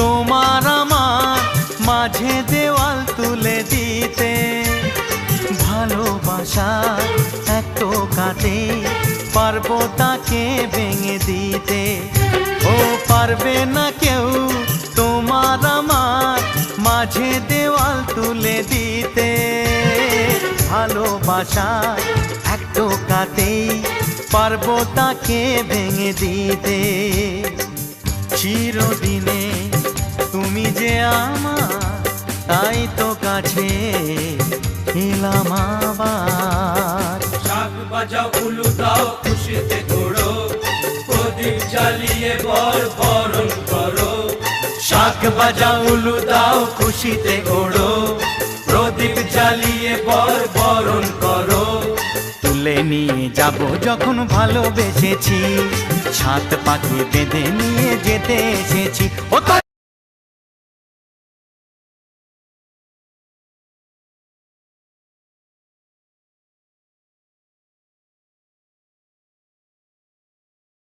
তোমার আমার মাঝে দেওয়াল তুলে দিতে। ভালোবাসা এক টোকাতে পারবো তাকে ভেঙে দিতে। ও পারবে না কেউ তোমার আমার মাঝে দেওয়াল তুলে দিতে। ভালোবাসা এক টোকাতেই পারবো তাকে ভেঙে দিতে। চিরদিনে তুমি যে আমার, তাই তো কাছে এলাম আবার। শাক বাজাও উলু দাও খুশিতে ঘোড়ো, প্রদীপ জ্বালিয়ে বরণ করো। শাক বাজাও উলু দাও খুশিতে ঘোড়ো, প্রদীপ জ্বালিয়ে বরণ করো। তুলে নিয়ে যাব যখন ভালোবেসেছি, ছাদ পাখি বেঁধে নিয়ে যেতে এসেছি। ও